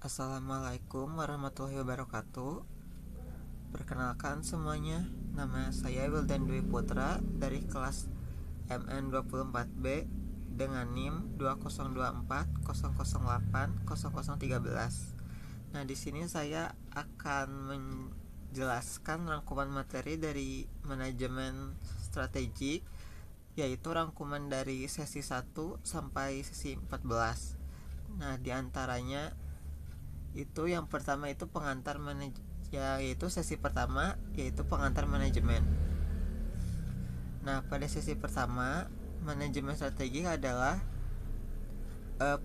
Assalamualaikum warahmatullahi wabarakatuh. Perkenalkan semuanya, nama saya Wildan Dwi Putra dari kelas MN24B dengan NIM 2024008013. Nah, di sini saya akan menjelaskan rangkuman materi dari manajemen strategik, yaitu rangkuman dari sesi 1 sampai sesi 14. Nah, diantaranya itu yang pertama itu pengantar yaitu sesi pertama yaitu pengantar manajemen. Nah, pada sesi pertama, manajemen strategik adalah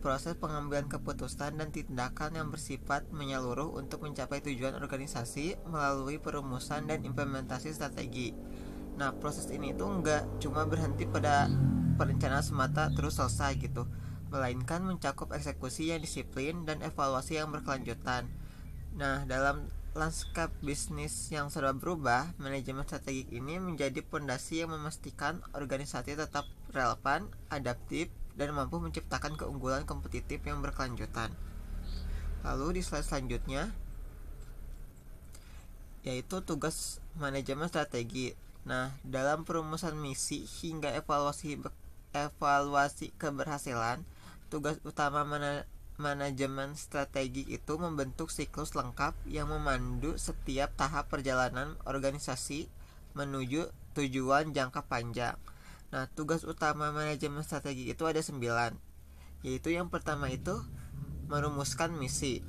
proses pengambilan keputusan dan tindakan yang bersifat menyeluruh untuk mencapai tujuan organisasi melalui perumusan dan implementasi strategi. Nah, proses ini tuh nggak cuma berhenti pada perencanaan semata terus selesai gitu, melainkan mencakup eksekusi yang disiplin dan evaluasi yang berkelanjutan. Nah, dalam lanskap bisnis yang serba berubah, manajemen strategik ini menjadi fondasi yang memastikan organisasi tetap relevan, adaptif, dan mampu menciptakan keunggulan kompetitif yang berkelanjutan. Lalu di slide selanjutnya, yaitu tugas manajemen strategi. Nah, dalam perumusan misi hingga evaluasi keberhasilan, tugas utama manajemen strategi itu membentuk siklus lengkap yang memandu setiap tahap perjalanan organisasi menuju tujuan jangka panjang. Nah, tugas utama manajemen strategi itu ada 9, yaitu yang pertama itu merumuskan misi.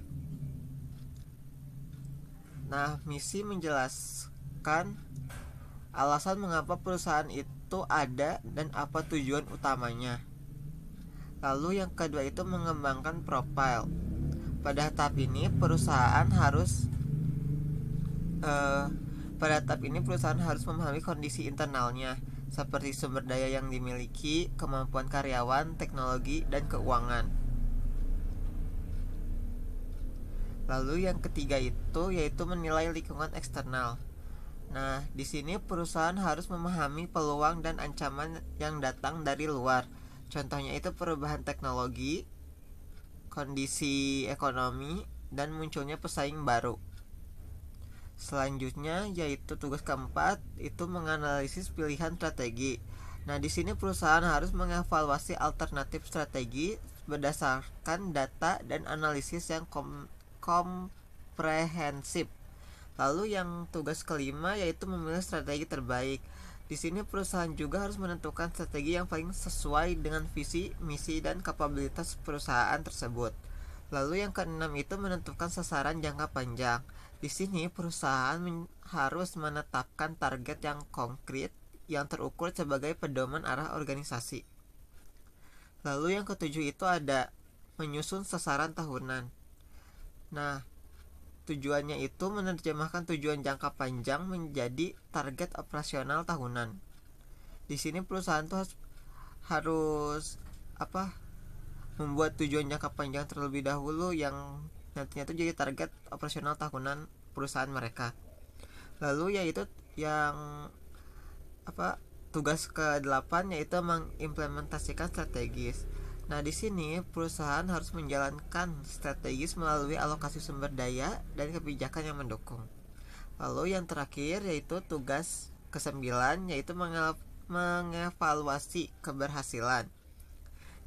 Nah, misi menjelaskan alasan mengapa perusahaan itu ada dan apa tujuan utamanya. Lalu yang kedua itu mengembangkan profil. Pada tahap ini perusahaan harus memahami kondisi internalnya seperti sumber daya yang dimiliki, kemampuan karyawan, teknologi, dan keuangan. Lalu yang ketiga itu yaitu menilai lingkungan eksternal. Nah, di sini perusahaan harus memahami peluang dan ancaman yang datang dari luar. Contohnya itu perubahan teknologi, kondisi ekonomi, dan munculnya pesaing baru. Selanjutnya yaitu tugas keempat itu menganalisis pilihan strategi. Nah, di sini perusahaan harus mengevaluasi alternatif strategi berdasarkan data dan analisis yang komprehensif. Lalu yang tugas kelima yaitu memilih strategi terbaik. Di sini perusahaan juga harus menentukan strategi yang paling sesuai dengan visi, misi, dan kapabilitas perusahaan tersebut. Lalu yang keenam itu menentukan sasaran jangka panjang. Di sini perusahaan harus menetapkan target yang konkret yang terukur sebagai pedoman arah organisasi. Lalu yang ketujuh itu ada menyusun sasaran tahunan. Nah, tujuannya itu menerjemahkan tujuan jangka panjang menjadi target operasional tahunan. Di sini perusahaan tuh harus membuat tujuan jangka panjang terlebih dahulu yang nantinya itu jadi target operasional tahunan perusahaan mereka. Lalu yaitu yang tugas ke-8 yaitu mengimplementasikan strategis. Nah, di sini perusahaan harus menjalankan strategis melalui alokasi sumber daya dan kebijakan yang mendukung. Lalu yang terakhir yaitu tugas ke-9 yaitu mengevaluasi keberhasilan.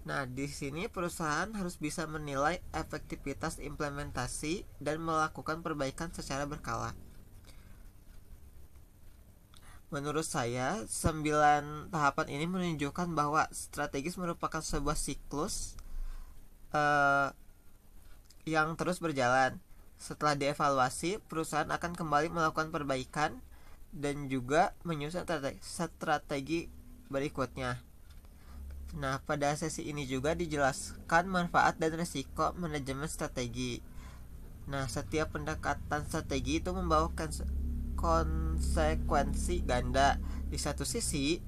Nah, di sini perusahaan harus bisa menilai efektivitas implementasi dan melakukan perbaikan secara berkala. Menurut saya, 9 tahapan ini menunjukkan bahwa strategis merupakan sebuah siklus yang terus berjalan. Setelah dievaluasi, perusahaan akan kembali melakukan perbaikan dan juga menyusun strategi berikutnya. Nah, pada sesi ini juga dijelaskan manfaat dan risiko manajemen strategi. Nah, setiap pendekatan strategi itu membawa konsekuensi ganda. Di satu sisi,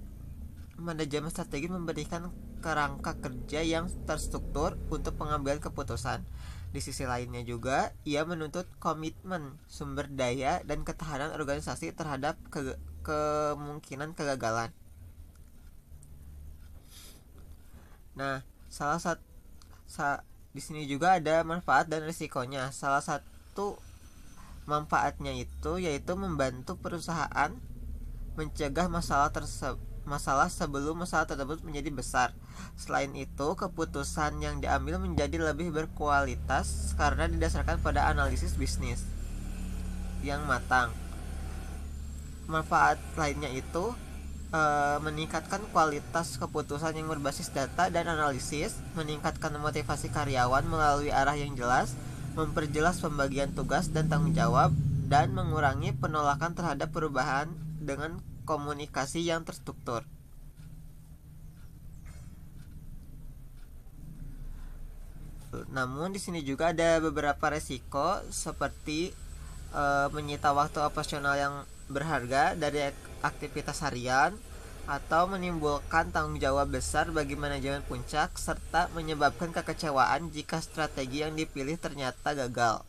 manajemen strategi memberikan kerangka kerja yang terstruktur untuk pengambilan keputusan. Di sisi lainnya juga, ia menuntut komitmen sumber daya dan ketahanan organisasi terhadap kemungkinan kegagalan. Nah, Di sini juga ada manfaat dan risikonya. Salah satu manfaatnya itu yaitu membantu perusahaan mencegah masalah sebelum masalah tersebut menjadi besar. Selain itu, keputusan yang diambil menjadi lebih berkualitas karena didasarkan pada analisis bisnis yang matang. Manfaat lainnya itu meningkatkan kualitas keputusan yang berbasis data dan analisis, meningkatkan motivasi karyawan melalui arah yang jelas, memperjelas pembagian tugas dan tanggung jawab, dan mengurangi penolakan terhadap perubahan dengan komunikasi yang terstruktur. Namun di sini juga ada beberapa resiko seperti menyita waktu operasional yang berharga dari aktivitas harian atau menimbulkan tanggung jawab besar bagi manajemen puncak serta menyebabkan kekecewaan jika strategi yang dipilih ternyata gagal.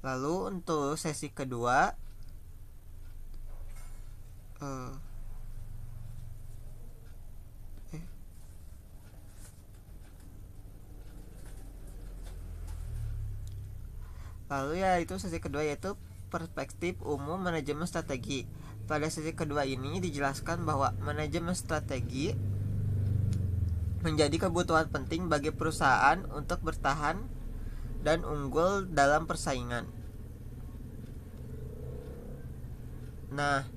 Lalu untuk sesi kedua sesi kedua yaitu perspektif umum manajemen strategi. Pada sesi kedua ini dijelaskan bahwa manajemen strategi menjadi kebutuhan penting bagi perusahaan untuk bertahan dan unggul dalam persaingan. Nah,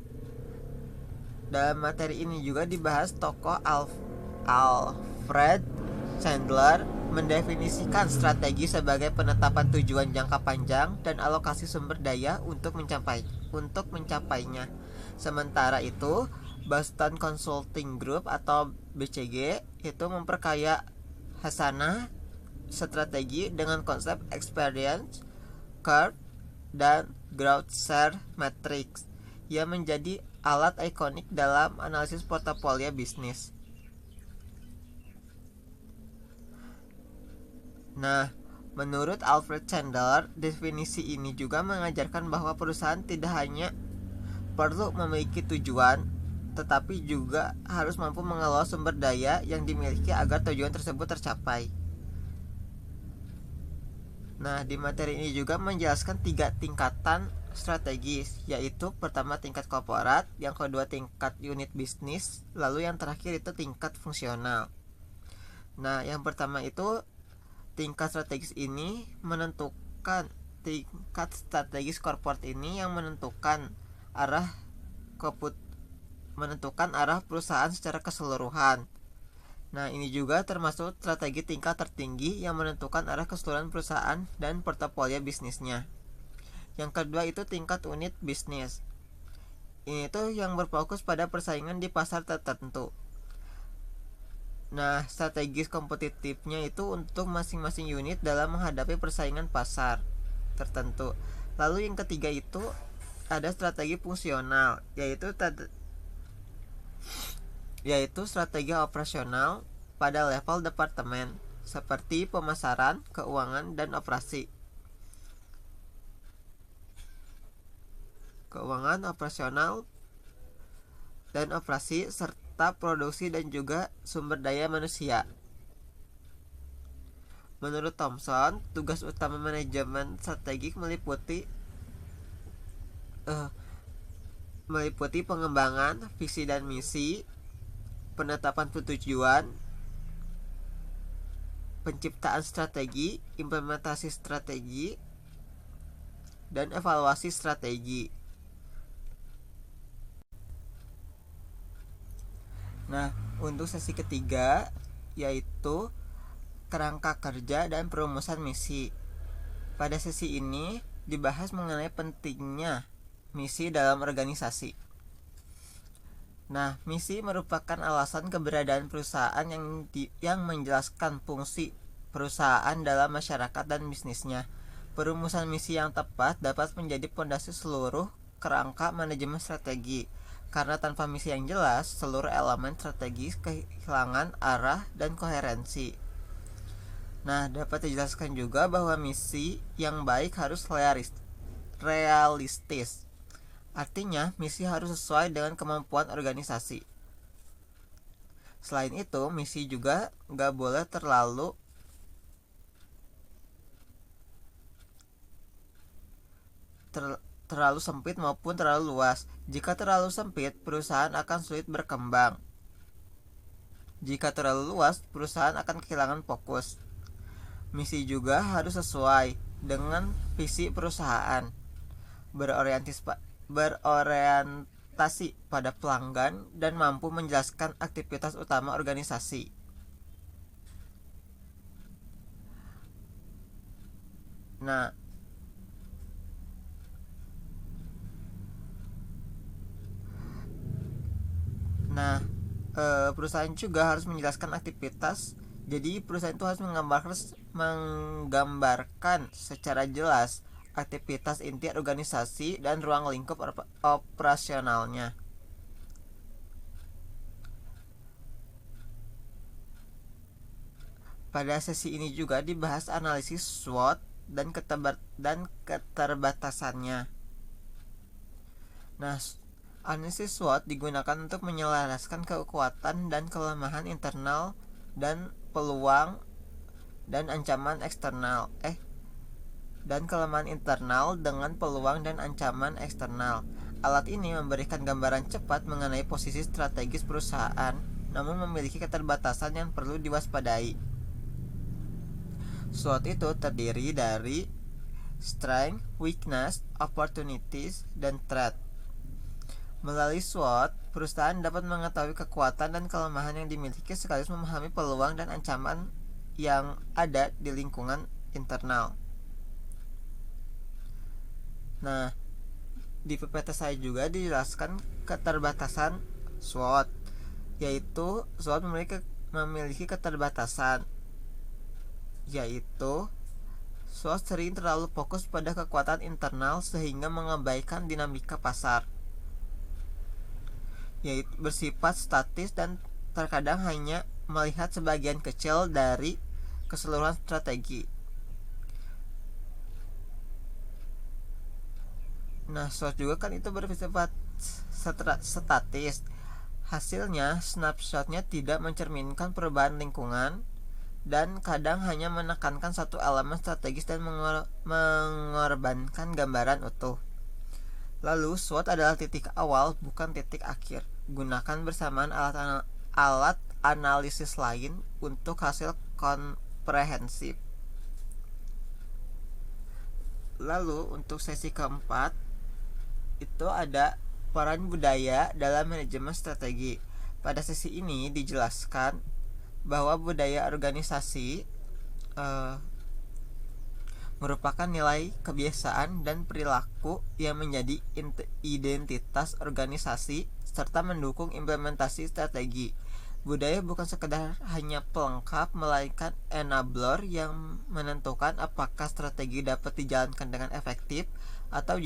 dalam materi ini juga dibahas tokoh Alfred Chandler mendefinisikan strategi sebagai penetapan tujuan jangka panjang dan alokasi sumber daya untuk mencapainya. Sementara itu, Boston Consulting Group atau BCG itu memperkaya hasanah strategi dengan konsep experience curve dan growth share matrix yang menjadi alat ikonik dalam analisis portofolio bisnis. Nah, menurut Alfred Chandler, definisi ini juga mengajarkan bahwa perusahaan tidak hanya perlu memiliki tujuan, tetapi juga harus mampu mengelola sumber daya yang dimiliki agar tujuan tersebut tercapai. Nah, di materi ini juga menjelaskan 3 tingkatan strategis, yaitu pertama tingkat korporat, yang kedua tingkat unit bisnis, lalu yang terakhir itu tingkat fungsional. Nah, yang pertama itu tingkat strategis ini menentukan tingkat strategis korporat ini yang menentukan arah perusahaan secara keseluruhan. Nah, ini juga termasuk strategi tingkat tertinggi yang menentukan arah keseluruhan perusahaan dan portofolio bisnisnya. Yang kedua itu tingkat unit bisnis. Ini tuh yang berfokus pada persaingan di pasar tertentu. Nah, strategis kompetitifnya itu untuk masing-masing unit dalam menghadapi persaingan pasar tertentu. Lalu yang ketiga itu ada strategi fungsional, yaitu strategi operasional pada level departemen seperti pemasaran, keuangan, dan operasi. Keuangan, operasional, dan operasi serta produksi dan juga sumber daya manusia. Menurut Thomson, tugas utama manajemen strategik meliputi pengembangan visi dan misi, penetapan tujuan, penciptaan strategi, implementasi strategi, dan evaluasi strategi. Nah, untuk sesi ketiga yaitu kerangka kerja dan perumusan misi. Pada sesi ini dibahas mengenai pentingnya misi dalam organisasi. Nah, misi merupakan alasan keberadaan perusahaan yang menjelaskan fungsi perusahaan dalam masyarakat dan bisnisnya. Perumusan misi yang tepat dapat menjadi fondasi seluruh kerangka manajemen strategi. Karena tanpa misi yang jelas, seluruh elemen strategis kehilangan arah dan koherensi. Nah, dapat dijelaskan juga bahwa misi yang baik harus realistis. Artinya, misi harus sesuai dengan kemampuan organisasi. Selain itu, misi juga nggak boleh terlalu sempit maupun terlalu luas. Jika terlalu sempit, perusahaan akan sulit berkembang. Jika terlalu luas, perusahaan akan kehilangan fokus. Misi juga harus sesuai dengan visi perusahaan, berorientasi pada pelanggan dan mampu menjelaskan aktivitas utama organisasi. Nah, nah perusahaan juga harus menjelaskan aktivitas. Jadi perusahaan itu harus menggambarkan secara jelas aktivitas inti organisasi dan ruang lingkup operasionalnya. Pada sesi ini juga dibahas analisis SWOT dan keterbatasannya. Nah, analisis SWOT digunakan untuk menyelaraskan kekuatan dan kelemahan internal dan peluang dan ancaman eksternal. Dan kelemahan internal dengan peluang dan ancaman eksternal. Alat ini memberikan gambaran cepat mengenai posisi strategis perusahaan, namun memiliki keterbatasan yang perlu diwaspadai. SWOT itu terdiri dari strength, weakness, opportunities, dan threat. Melalui SWOT, perusahaan dapat mengetahui kekuatan dan kelemahan yang dimiliki sekaligus memahami peluang dan ancaman yang ada di lingkungan internal. Nah, di PPT saya juga dijelaskan keterbatasan SWOT, yaitu SWOT memiliki keterbatasan, yaitu SWOT sering terlalu fokus pada kekuatan internal sehingga mengabaikan dinamika pasar, yaitu bersifat statis dan terkadang hanya melihat sebagian kecil dari keseluruhan strategi. Nah, SWOT juga kan itu bersifat statis. Hasilnya, snapshotnya tidak mencerminkan perubahan lingkungan dan kadang hanya menekankan satu elemen strategis dan mengorbankan gambaran utuh. Lalu, SWOT adalah titik awal, bukan titik akhir. Gunakan bersamaan alat analisis lain untuk hasil komprehensif. Lalu, untuk sesi keempat, itu ada peran budaya dalam manajemen strategi. Pada sesi ini dijelaskan bahwa budaya organisasi merupakan nilai, kebiasaan, dan perilaku yang menjadi identitas organisasi serta mendukung implementasi strategi. Budaya bukan sekedar hanya pelengkap, melainkan enabler yang menentukan apakah strategi dapat dijalankan dengan efektif atau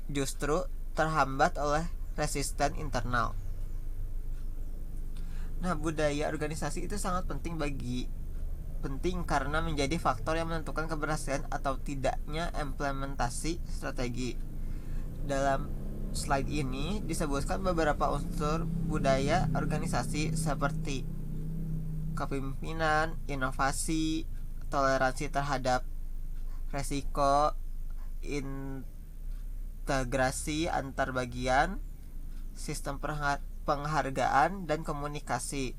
justru terhambat oleh resisten internal. Nah, budaya organisasi itu sangat penting karena menjadi faktor yang menentukan keberhasilan atau tidaknya implementasi strategi. Dalam slide ini disebutkan beberapa unsur budaya organisasi seperti kepemimpinan, inovasi, toleransi terhadap resiko, integrasi antar bagian, sistem penghargaan, dan komunikasi.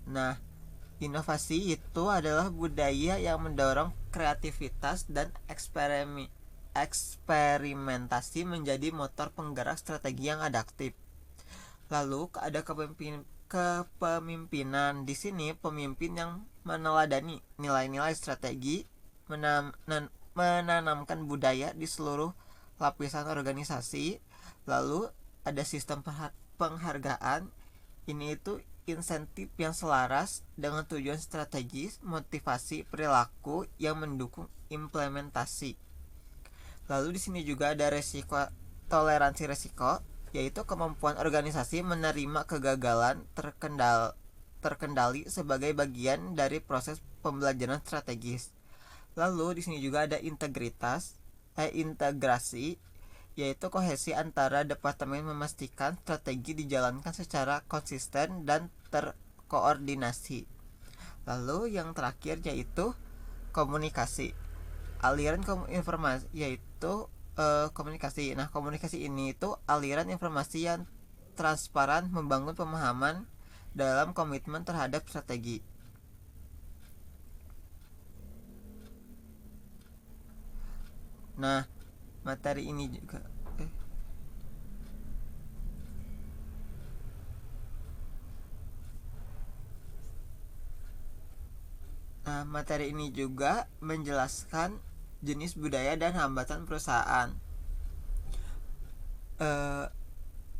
Nah, inovasi itu adalah budaya yang mendorong kreativitas dan eksperimentasi menjadi motor penggerak strategi yang adaptif. Lalu ada kepemimpinan. Di sini pemimpin yang meneladani nilai-nilai strategi, menanamkan budaya di seluruh lapisan organisasi. Lalu ada sistem penghargaan. Ini itu insentif yang selaras dengan tujuan strategis, motivasi perilaku yang mendukung implementasi. Lalu di sini juga ada toleransi resiko, yaitu kemampuan organisasi menerima kegagalan terkendali sebagai bagian dari proses pembelajaran strategis. Lalu di sini juga ada integrasi, yaitu kohesi antara departemen memastikan strategi dijalankan secara konsisten dan terkoordinasi. Lalu yang terakhir yaitu komunikasi. Aliran informasi yaitu komunikasi. Nah, komunikasi ini itu aliran informasi yang transparan, membangun pemahaman dalam komitmen terhadap strategi. Nah, materi ini juga materi ini juga menjelaskan jenis budaya dan hambatan perusahaan.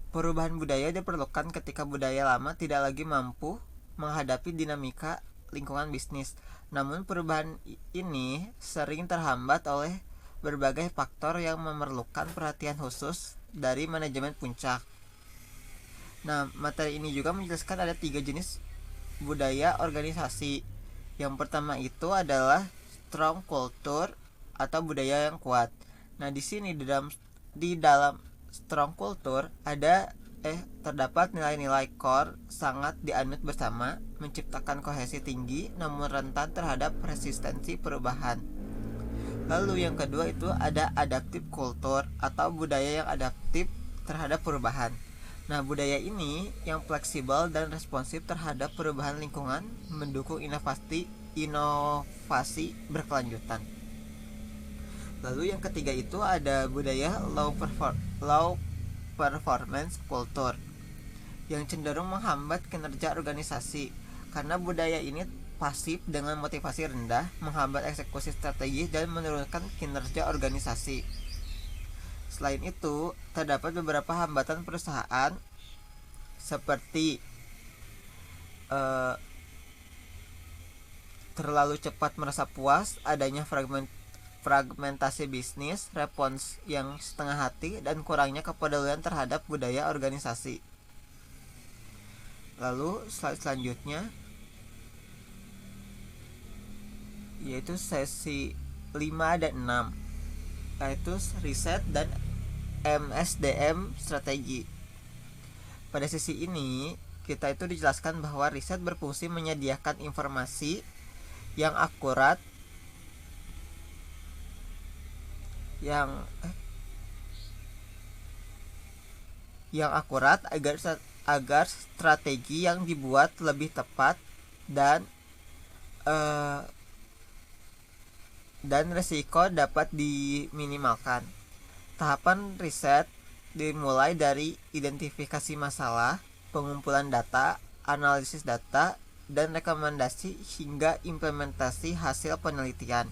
Perubahan budaya diperlukan ketika budaya lama tidak lagi mampu menghadapi dinamika lingkungan bisnis. Namun perubahan ini sering terhambat oleh berbagai faktor yang memerlukan perhatian khusus dari manajemen puncak. Nah, materi ini juga menjelaskan ada 3 jenis budaya organisasi. Yang pertama itu adalah strong culture atau budaya yang kuat. Nah, di sini di dalam strong culture terdapat nilai-nilai core sangat dianut bersama, menciptakan kohesi tinggi namun rentan terhadap resistensi perubahan. Lalu yang kedua itu ada adaptive culture atau budaya yang adaptif terhadap perubahan. Nah, budaya ini yang fleksibel dan responsif terhadap perubahan lingkungan, mendukung inovasi berkelanjutan. Lalu yang ketiga itu ada budaya low performance culture yang cenderung menghambat kinerja organisasi, karena budaya ini pasif dengan motivasi rendah, menghambat eksekusi strategis dan menurunkan kinerja organisasi. Selain itu, terdapat beberapa hambatan perusahaan seperti terlalu cepat merasa puas, adanya fragmentasi bisnis, respons yang setengah hati, dan kurangnya kepedulian terhadap budaya organisasi. Lalu slide selanjutnya yaitu sesi 5 dan 6, yaitu riset dan MSDM strategi. Pada sesi ini kita itu dijelaskan bahwa riset berfungsi menyediakan informasi yang akurat agar strategi yang dibuat lebih tepat dan risiko dapat diminimalkan. Tahapan riset dimulai dari identifikasi masalah, pengumpulan data, analisis data, dan rekomendasi hingga implementasi hasil penelitian.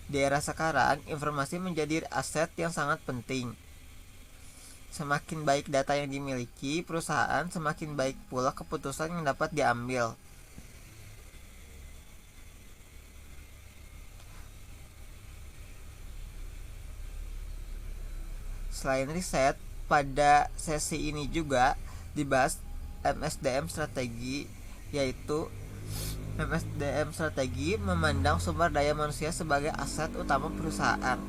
Di era sekarang, informasi menjadi aset yang sangat penting. Semakin baik data yang dimiliki perusahaan, semakin baik pula keputusan yang dapat diambil. Selain riset, pada sesi ini juga dibahas MSDM strategi, yaitu MSDM strategi memandang sumber daya manusia sebagai aset utama perusahaan.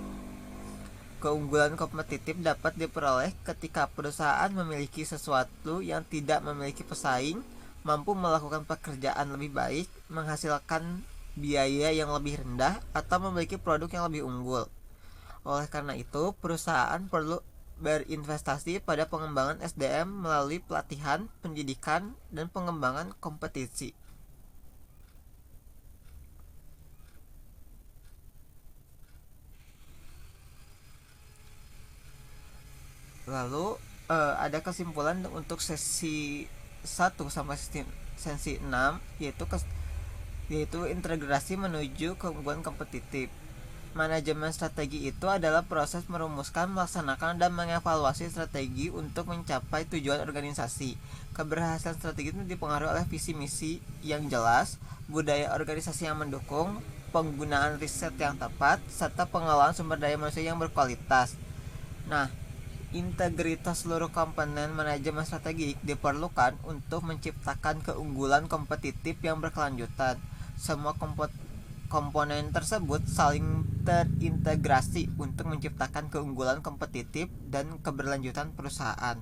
Keunggulan kompetitif dapat diperoleh ketika perusahaan memiliki sesuatu yang tidak memiliki pesaing, mampu melakukan pekerjaan lebih baik, menghasilkan biaya yang lebih rendah, atau memiliki produk yang lebih unggul. Oleh karena itu, perusahaan perlu berinvestasi pada pengembangan SDM melalui pelatihan, pendidikan, dan pengembangan kompetisi. Lalu ada kesimpulan untuk sesi 1 sampai sesi 6, yaitu integrasi menuju keunggulan kompetitif. Manajemen strategi itu adalah proses merumuskan, melaksanakan, dan mengevaluasi strategi untuk mencapai tujuan organisasi. Keberhasilan strategi itu dipengaruhi oleh visi misi yang jelas, budaya organisasi yang mendukung, penggunaan riset yang tepat, serta pengelolaan sumber daya manusia yang berkualitas. Nah, integritas seluruh komponen manajemen strategik diperlukan untuk menciptakan keunggulan kompetitif yang berkelanjutan. Semua Komponen tersebut saling terintegrasi untuk menciptakan keunggulan kompetitif dan keberlanjutan perusahaan.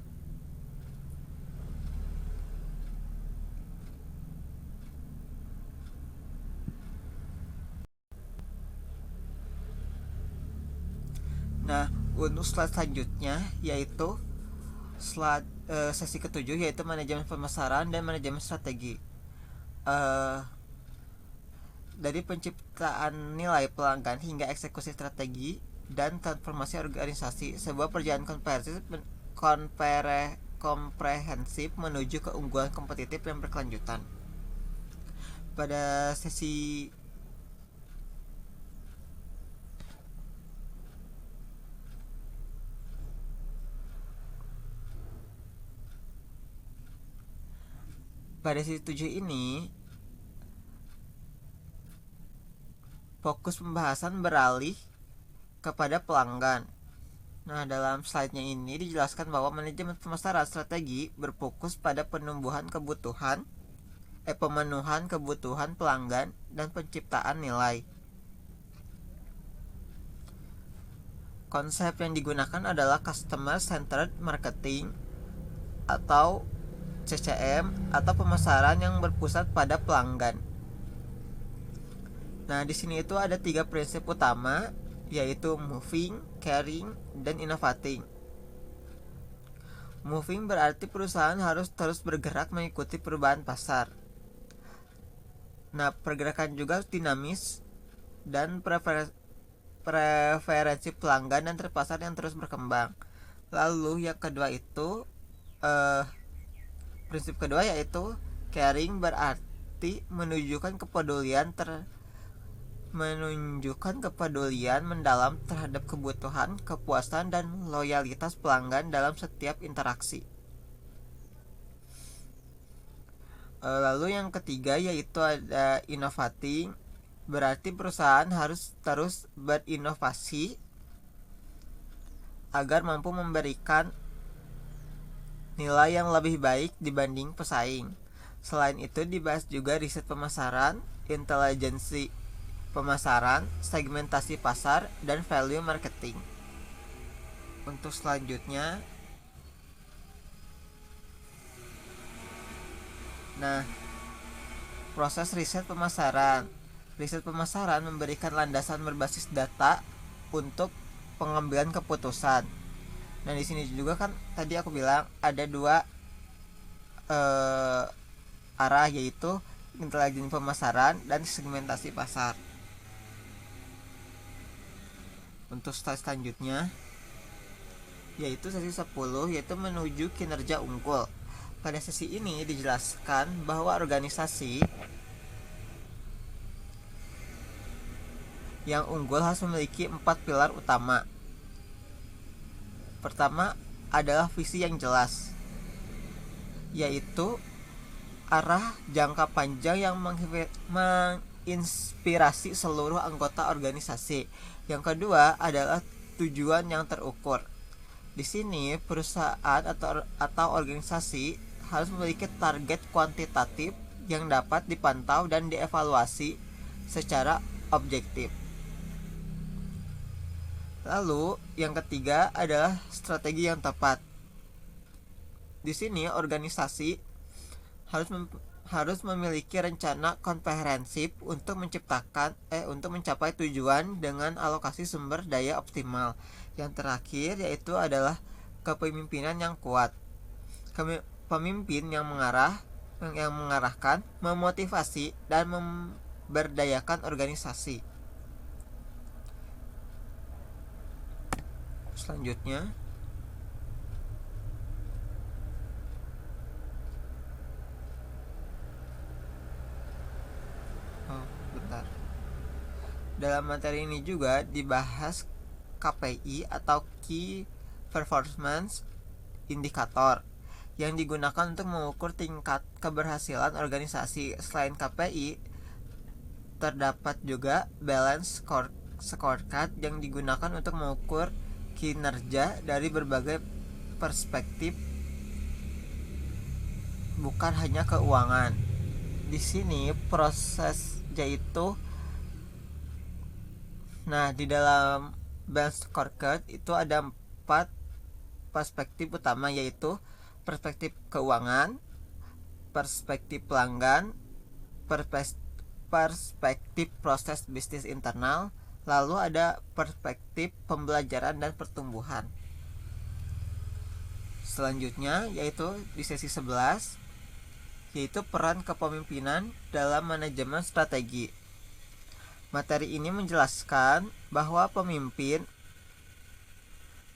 Nah, untuk slide selanjutnya yaitu sesi ketujuh, yaitu manajemen pemasaran dan manajemen strategi. Dari penciptaan nilai pelanggan hingga eksekusi strategi dan transformasi organisasi, sebuah perjalanan komprehensif menuju keunggulan kompetitif yang berkelanjutan. Pada sesi pada sesi 7 ini, fokus pembahasan beralih kepada pelanggan. Nah, dalam slide-nya ini dijelaskan bahwa manajemen pemasaran strategi berfokus pada pemenuhan kebutuhan pelanggan dan penciptaan nilai. Konsep yang digunakan adalah Customer Centered Marketing atau CCM, atau pemasaran yang berpusat pada pelanggan. Nah, di sini itu ada 3 prinsip utama, yaitu moving, caring, dan innovating. Moving berarti perusahaan harus terus bergerak mengikuti perubahan pasar. Nah, pergerakan juga harus dinamis dan preferensi pelanggan dan terpasar yang terus berkembang. Lalu yang kedua itu prinsip kedua yaitu caring, berarti menunjukkan kepedulian mendalam terhadap kebutuhan, kepuasan, dan loyalitas pelanggan dalam setiap interaksi. Lalu yang ketiga yaitu ada innovating, berarti perusahaan harus terus berinovasi agar mampu memberikan nilai yang lebih baik dibanding pesaing. Selain itu dibahas juga riset pemasaran, intelijensi pemasaran, segmentasi pasar, dan value marketing. Untuk selanjutnya, nah, proses riset pemasaran. Riset pemasaran memberikan landasan berbasis data untuk pengambilan keputusan. Nah, di sini juga kan tadi aku bilang ada 2 arah, yaitu intelijen pemasaran dan segmentasi pasar. Untuk slide selanjutnya yaitu sesi 10, yaitu menuju kinerja unggul. Pada sesi ini dijelaskan bahwa organisasi yang unggul harus memiliki 4 pilar utama. Pertama adalah visi yang jelas, yaitu arah jangka panjang yang menginspirasi seluruh anggota organisasi. Yang kedua adalah tujuan yang terukur. Di sini perusahaan atau organisasi harus memiliki target kuantitatif yang dapat dipantau dan dievaluasi secara objektif. Lalu yang ketiga adalah strategi yang tepat. Di sini organisasi harus memiliki rencana komprehensif untuk mencapai tujuan dengan alokasi sumber daya optimal. Yang terakhir yaitu adalah kepemimpinan yang kuat. Pemimpin yang mengarahkan, memotivasi, dan memberdayakan organisasi. Selanjutnya, dalam materi ini juga dibahas KPI atau Key Performance Indicator yang digunakan untuk mengukur tingkat keberhasilan organisasi. Selain KPI, terdapat juga Balance Scorecard yang digunakan untuk mengukur kinerja dari berbagai perspektif, bukan hanya keuangan. Di sini proses yaitu Nah, di dalam Bell Scorecard itu ada 4 perspektif utama, yaitu perspektif keuangan, perspektif pelanggan, perspektif proses bisnis internal, lalu ada perspektif pembelajaran dan pertumbuhan. Selanjutnya yaitu di sesi 11, yaitu peran kepemimpinan dalam manajemen strategi. Materi ini menjelaskan bahwa pemimpin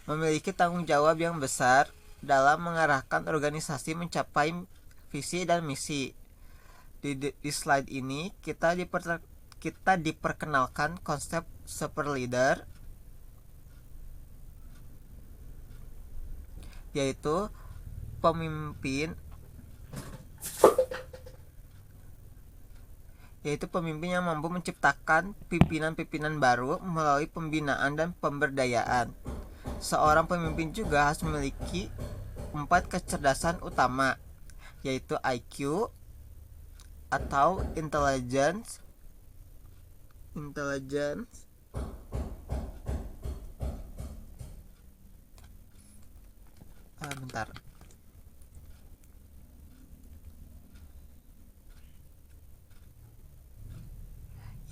memiliki tanggung jawab yang besar dalam mengarahkan organisasi mencapai visi dan misi. Di slide ini kita diperkenalkan konsep super leader, yaitu pemimpin yang mampu menciptakan pimpinan-pimpinan baru melalui pembinaan dan pemberdayaan. Seorang pemimpin juga harus memiliki 4 kecerdasan utama, yaitu IQ atau intelligence,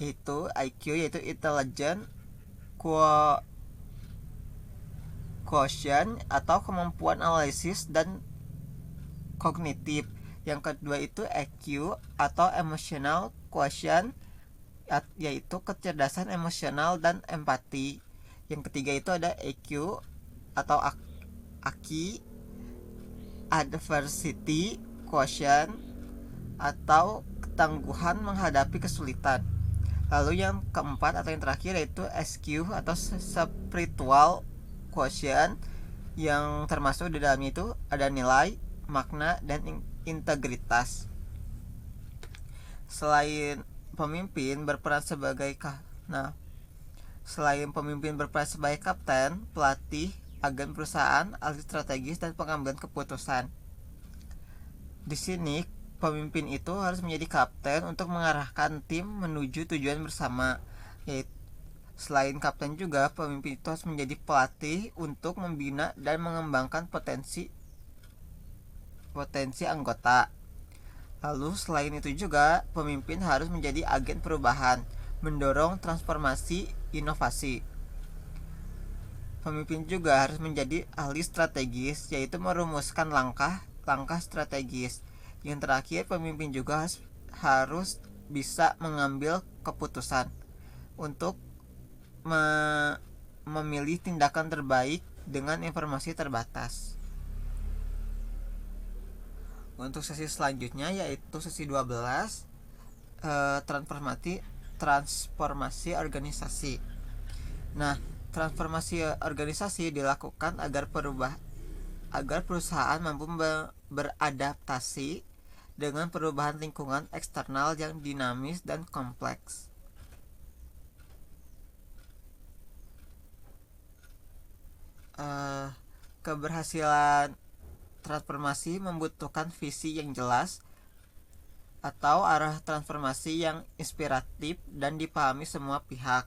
yaitu IQ, yaitu intelligent quotient atau kemampuan analisis dan kognitif. Yang kedua itu EQ atau emotional quotient, yaitu kecerdasan emosional dan empati. Yang ketiga itu ada EQ atau AKI, adversity quotient atau ketangguhan menghadapi kesulitan. Lalu yang keempat atau yang terakhir yaitu SQ atau spiritual quotient, yang termasuk di dalamnya itu ada nilai, makna, dan integritas. Selain pemimpin berperan sebagai kapten, pelatih, agen perusahaan, ahli strategis, dan pengambilan keputusan. Di sini pemimpin itu harus menjadi kapten untuk mengarahkan tim menuju tujuan bersama. Yaitu selain kapten juga pemimpin itu harus menjadi pelatih untuk membina dan mengembangkan potensi anggota. Lalu selain itu juga pemimpin harus menjadi agen perubahan, mendorong transformasi inovasi. Pemimpin juga harus menjadi ahli strategis, yaitu merumuskan langkah strategis. Yang terakhir, pemimpin juga harus bisa mengambil keputusan untuk memilih tindakan terbaik dengan informasi terbatas. Untuk sesi selanjutnya yaitu sesi 12, transformasi organisasi. Nah, transformasi organisasi dilakukan agar perusahaan mampu beradaptasi dengan perubahan lingkungan eksternal yang dinamis dan kompleks. Keberhasilan transformasi membutuhkan visi yang jelas atau arah transformasi yang inspiratif dan dipahami semua pihak.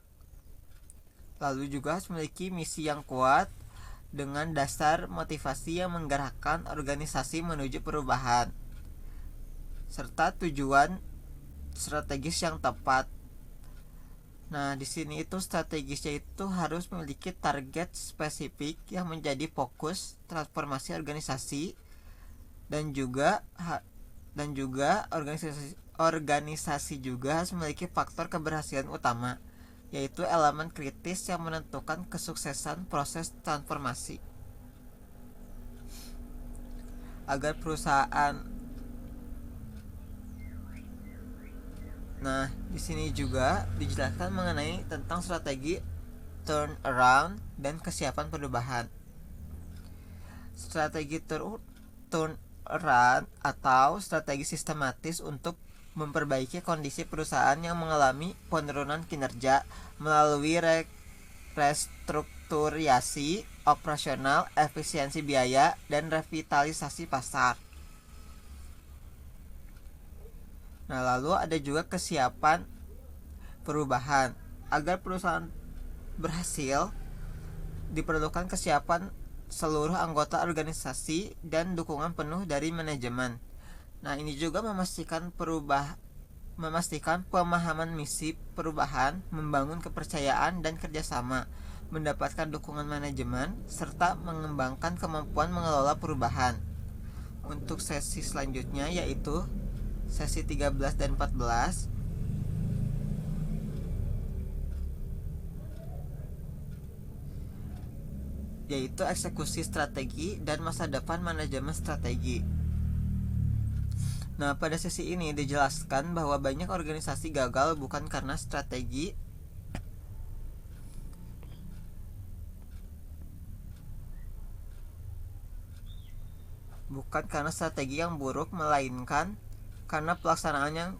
Lalu juga harus memiliki misi yang kuat dengan dasar motivasi yang menggerakkan organisasi menuju perubahan, serta tujuan strategis yang tepat. Nah, di sini itu strategisnya itu harus memiliki target spesifik yang menjadi fokus transformasi organisasi, dan juga organisasi juga harus memiliki faktor keberhasilan utama, yaitu elemen kritis yang menentukan kesuksesan proses transformasi. Agar perusahaan. Nah, di sini juga dijelaskan mengenai tentang strategi turnaround dan kesiapan perubahan. Strategi turnaround atau strategi sistematis untuk memperbaiki kondisi perusahaan yang mengalami penurunan kinerja melalui restrukturasi operasional, efisiensi biaya, dan revitalisasi pasar. Nah, lalu ada juga kesiapan perubahan. Agar perusahaan berhasil, diperlukan kesiapan seluruh anggota organisasi dan dukungan penuh dari manajemen. Nah, ini juga memastikan pemahaman misi perubahan, membangun kepercayaan dan kerjasama, mendapatkan dukungan manajemen, serta mengembangkan kemampuan mengelola perubahan. Untuk sesi selanjutnya yaitu sesi 13 dan 14, yaitu eksekusi strategi dan masa depan manajemen strategi. Nah, pada sesi ini dijelaskan bahwa banyak organisasi gagal bukan karena strategi yang buruk, melainkan karena pelaksanaannya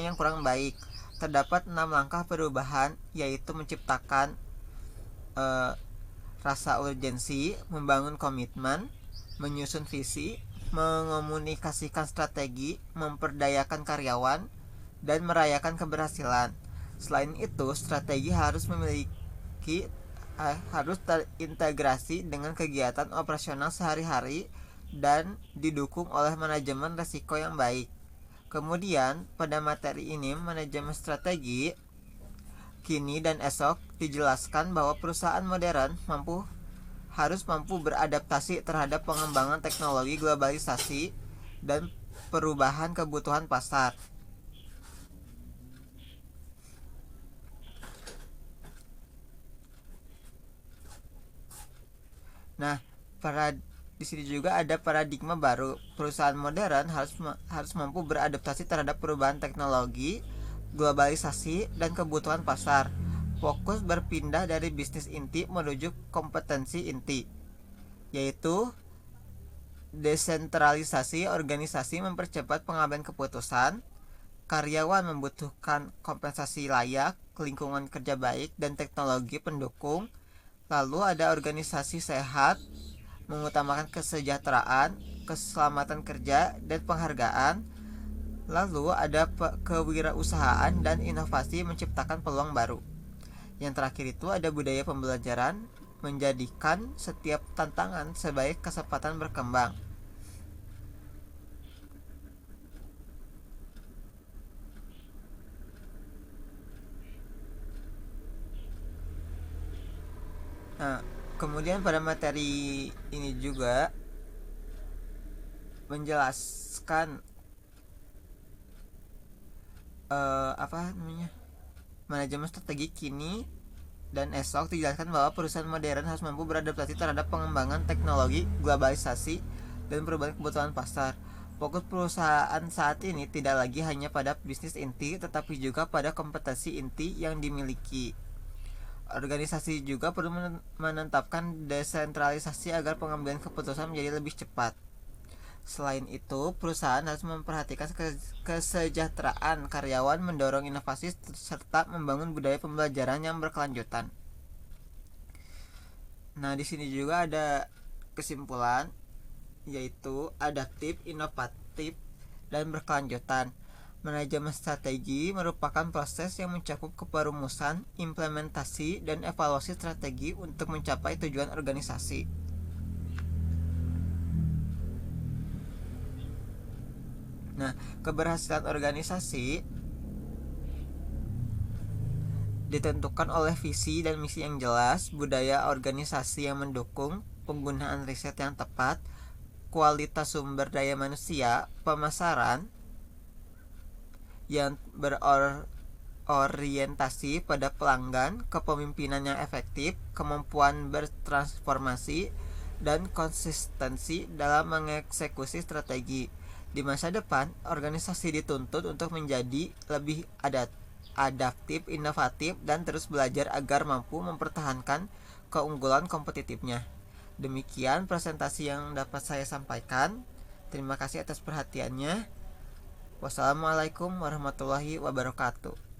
yang kurang baik. Terdapat 6 langkah perubahan, yaitu menciptakan rasa urgensi, membangun komitmen, menyusun visi, mengomunikasikan strategi, memperdayakan karyawan, dan merayakan keberhasilan. Selain itu, strategi harus terintegrasi dengan kegiatan operasional sehari-hari dan didukung oleh manajemen risiko yang baik. Kemudian, pada materi ini, manajemen strategi kini dan esok, dijelaskan bahwa perusahaan modern harus mampu beradaptasi terhadap pengembangan teknologi, globalisasi, dan perubahan kebutuhan pasar. Nah, di sini juga ada paradigma baru. Perusahaan modern harus mampu beradaptasi terhadap perubahan teknologi, globalisasi, dan kebutuhan pasar. Fokus berpindah dari bisnis inti menuju kompetensi inti, yaitu desentralisasi organisasi mempercepat pengambilan keputusan, karyawan membutuhkan kompensasi layak, lingkungan kerja baik, dan teknologi pendukung. Lalu ada organisasi sehat, mengutamakan kesejahteraan, keselamatan kerja, dan penghargaan. Lalu ada kewirausahaan dan inovasi menciptakan peluang baru. Yang terakhir itu ada budaya pembelajaran, menjadikan setiap tantangan sebagai kesempatan berkembang. Nah, kemudian pada materi ini juga menjelaskan manajemen strategi kini dan esok. Dijelaskan bahwa perusahaan modern harus mampu beradaptasi terhadap pengembangan teknologi, globalisasi, dan perubahan kebutuhan pasar. Fokus perusahaan saat ini tidak lagi hanya pada bisnis inti, tetapi juga pada kompetensi inti yang dimiliki. Organisasi juga perlu menetapkan desentralisasi agar pengambilan keputusan menjadi lebih cepat. Selain itu, perusahaan harus memperhatikan kesejahteraan karyawan, mendorong inovasi, serta membangun budaya pembelajaran yang berkelanjutan. Nah, di sini juga ada kesimpulan, yaitu adaptif, inovatif, dan berkelanjutan. Manajemen strategi merupakan proses yang mencakup keperumusan, implementasi, dan evaluasi strategi untuk mencapai tujuan organisasi. Nah, keberhasilan organisasi ditentukan oleh visi dan misi yang jelas, budaya organisasi yang mendukung, penggunaan riset yang tepat, kualitas sumber daya manusia, pemasaran yang berorientasi pada pelanggan, kepemimpinan yang efektif, kemampuan bertransformasi, dan konsistensi dalam mengeksekusi strategi. Di masa depan, organisasi dituntut untuk menjadi lebih adaptif, inovatif, dan terus belajar agar mampu mempertahankan keunggulan kompetitifnya. Demikian presentasi yang dapat saya sampaikan. Terima kasih atas perhatiannya. Wassalamualaikum warahmatullahi wabarakatuh.